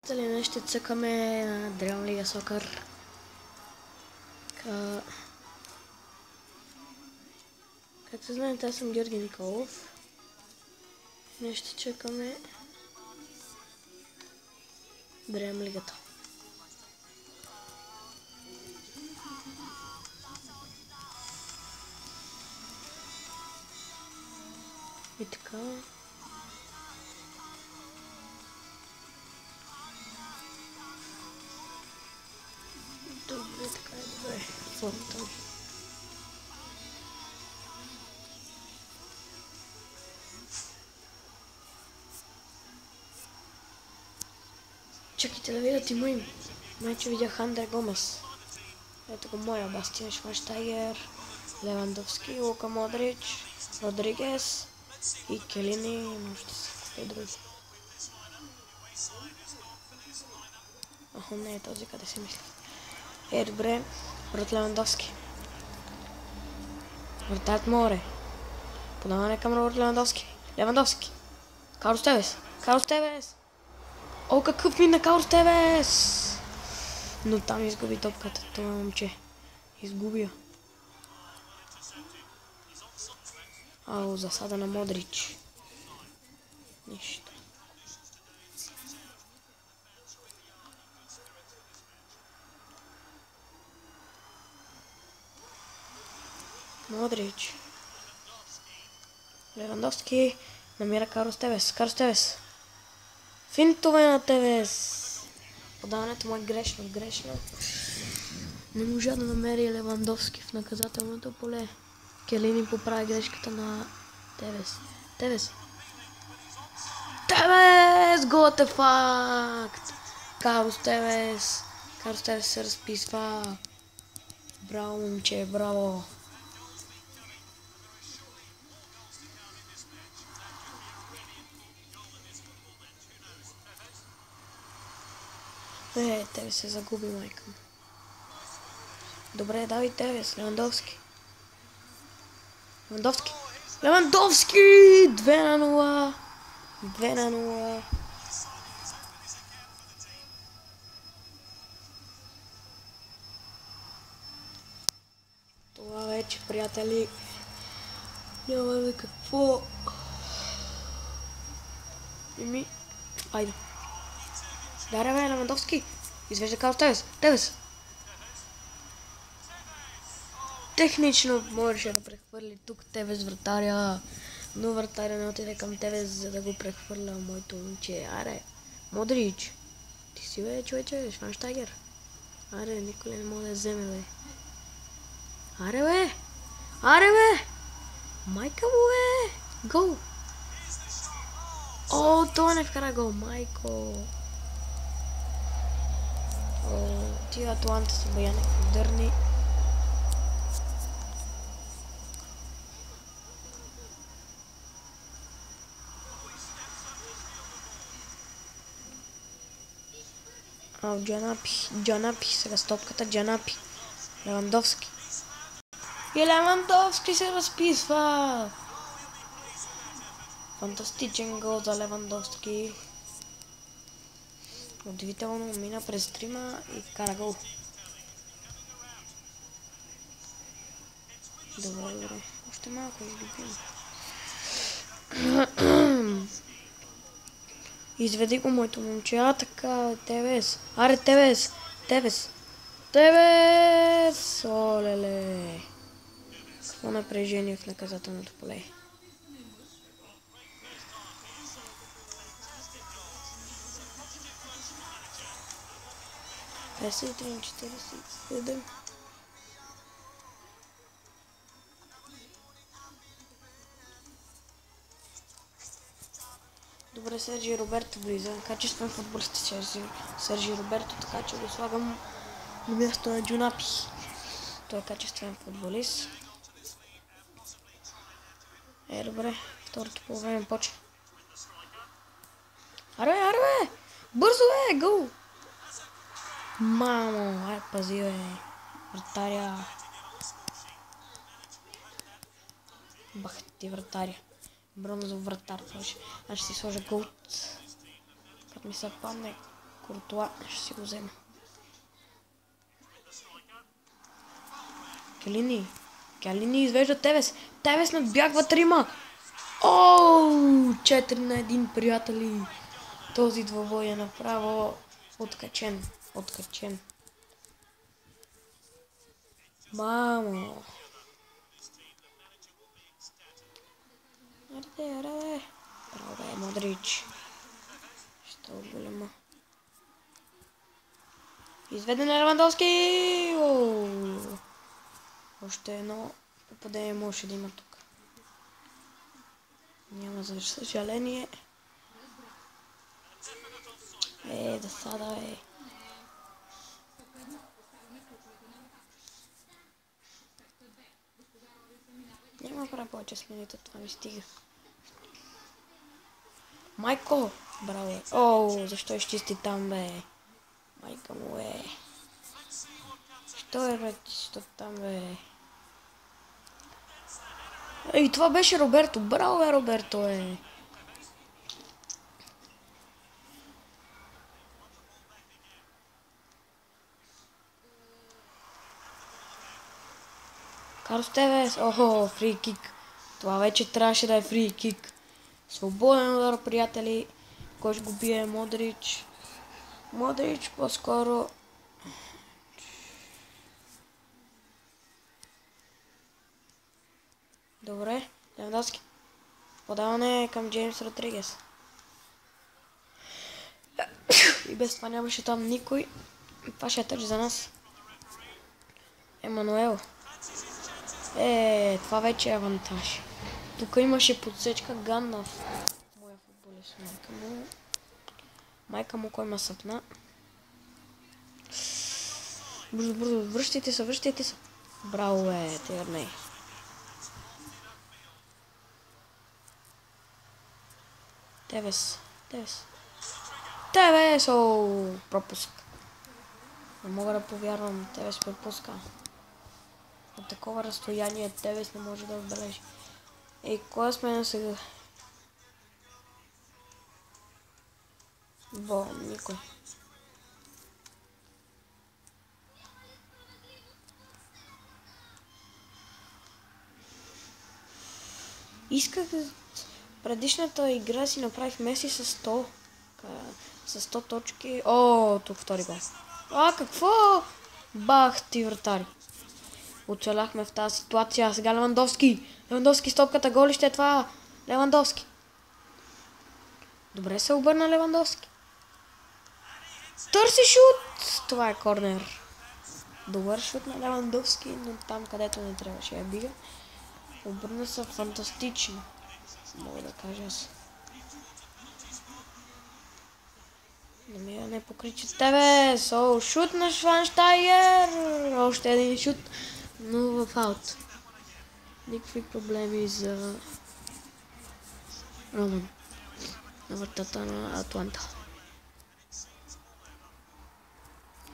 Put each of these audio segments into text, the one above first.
Днес ще цъкаме на Древна лига Сокър. Както знаете, аз съм Георги Николов. Днес ще чекаме Древна лигата. И така. Добре, така е добре. Формата ми. Чакайте да видят има им. Майче видях Андре Гомес. Ето го моя Бастиан Швайнщайгер, Левандовски, Лука Модрич, Родригес и Келини, но ще се купи други. Охо, не е този, къде си мисля. Добре, врат Левандовски. Вратарят море. Подаване към Робърт Левандовски. Левандовски. Карлос Тевес. Карлос Тевес. О, какъв мина Карлос Тевес! Но там изгуби топката, това момче. Изгубя. Ау, засада на Модрич. Нищо. Модрич. Левандовски намира Карлос Тевес. Карлос Тевес. Финтове на Тевес. Подаването му е грешно. Не можа да намери Левандовски в наказателното поле. Келини поправи грешката на Тевес. Тевес! Голът е факт! Карлос Тевес се разписва. Браво, момче, браво! Тевес се загуби, майка му. Добре, давай Тевес, Левандовски. Левандовски! 2-0. 2-0. Това вече, приятели, нямаме какво. Айде. Даре, бе, Левандовски. Извежда Карлос Тевес. Тевес. Технично можеше да прехвърли тук Тевес вратаря, но вратаря не отиде към Тевес, за да го прехвърля моето момче. Аре, Модрич, ти си бе, човече, Швайнщайгер. Аре, никой не може да вземе, бе. Аре, бе! Майка му, бе! Гол! О, това не вкара гол, майко! О, тия Атланта са бая някакви дърни. Джанапи, сега стопката Джанапи. Левандовски. И Левандовски се разписва. Фантастичен гол за Левандовски. Удивително мина през трима и кара гол. Добре. Още малко излюбим. Изведи го моето момче. Така, Тевес. Аре, Тевес! Олеле! Какво напрежение в наказателното поле. Песен 3-47. Добре, Сержи Роберто влиза. Качествен футболист Сержи Роберто, така че го слагам на място на Джанапи. Той е качествен футболист. Добре, второто по време почва. Аре, бе! Бързо, бе! Гол! Мамо, пази, бе! Вратаря! Бах ти, вратаря! Бронзов вратар. Аз ще си сложа голд. Като ми се падне Куртуа ще си го взема. Келини извежда Тевес. Тевес надбягва трима. Оу, 4 на 1, приятели. Този двобой е направо откачен. Мамо. Аре. Браво бе, Модрич. Що голема. Изведен е Левандовски. Още едно попадение може да има тук. Няма за съжаление. Досада е. Няма правя повече смените, това ми стига. Майко! Браво е. Защо изчисти там бе? Майка му е. Що е бе, там бе? И това беше Роберто. Браво е, Роберто е. Карлос Тевес. Фри кик. Това вече трябваше да е фри кик. Свободен удар, приятели. Кой ще го бие? Модрич. Модрич по-скоро. Добре. Левандовски. Подаване към Джеймс Родригес. И без това нямаше там никой. Това ще е тъч за нас. Емануел. Това вече е авантаж. Тук имаше подсечка Ганнав. Моя футболист. Майка му кой ма съпна. Бързо. Връщайте се. Браво е, Тирней. Тевес. Пропуск. Не мога да повярвам, Тевес пропуска. От такова разстояние Тевес не може да отбележи. Кой сме сега? Никой. Исках предишната игра си направих Меси с 100. С 100 точки. Тук втори гол. Какво? Бах ти вратари. Оцеляхме в тази ситуация. Сега Левандовски. Левандовски с топката. Голи ще е това. Левандовски. Добре се обърна Левандовски. Търси шут. Това е корнер. Добър шут на Левандовски, но там където не трябваше да бига. Обърна се фантастично. Мога да кажа аз. Не покрича Тевес. Шут на Шванштайгер. Още един шут. Но в аут. Никакви проблеми за Роман. На вратата на Атланта.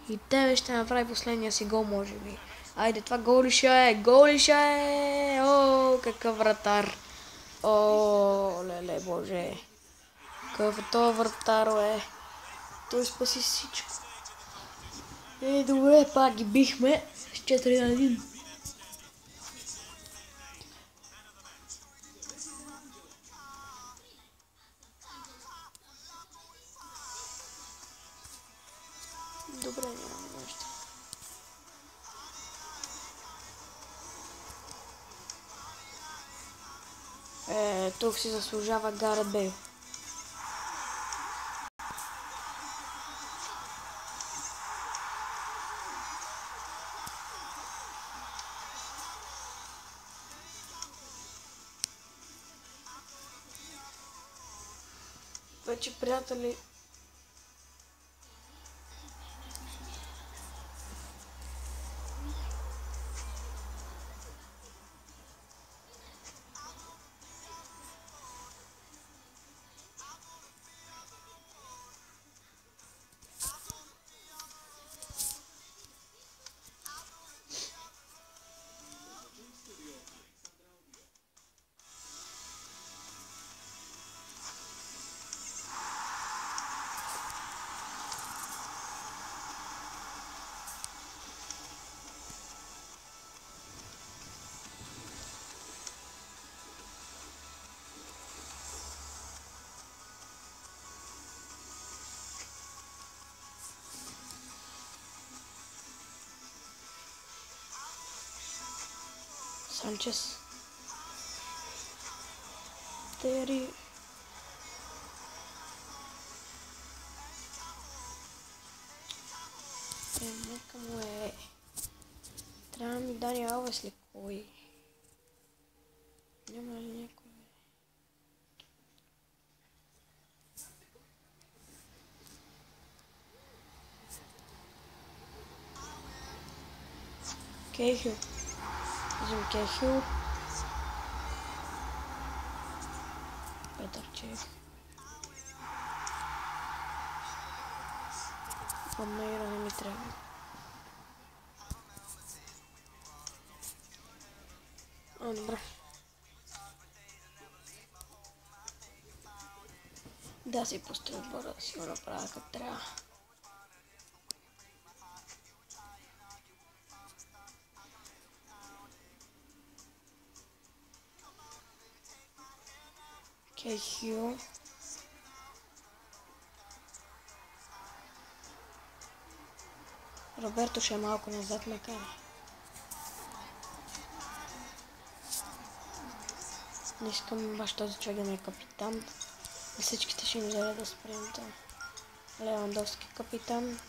И Тевес ще направи последния си гол, може би. Айде, това голиша е. Какъв вратар. Леле, боже. Какъв е това вратар, Той спаси всичко. Добре, пак ги бихме с 4 на 1. Добре, нямаме нещо. Тук си заслужава Гарет Бейл. Вече, приятели, Санчес. Тери. Нека му е. Трябва да ми Дани Алвес ли кой? Няма ли някой? Кейхил. Взим Кейхил. Петър Чех. Панейра не ми трябва. Добре. Да си пусти отбора, да си го направя като трябва. Кейхил. Роберто ще е малко назад ме кара. Не искам баш този човек да ми е капитан. И всичките ще им взеля да спрем това. Левандовски капитан.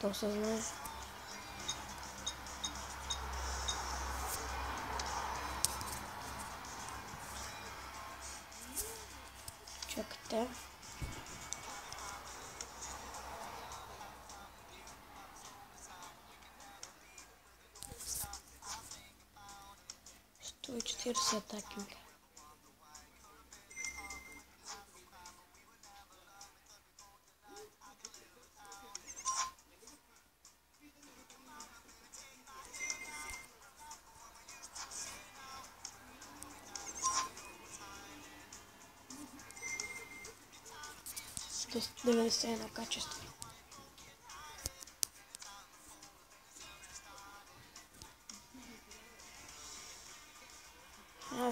То се знае. Чакайте. И 40 атакинг. До 91 качество.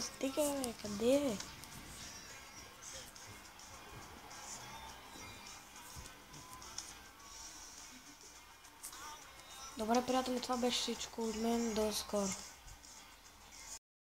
Стига, бе, къде е? Добре, приятели, това беше всичко от мен. До скоро.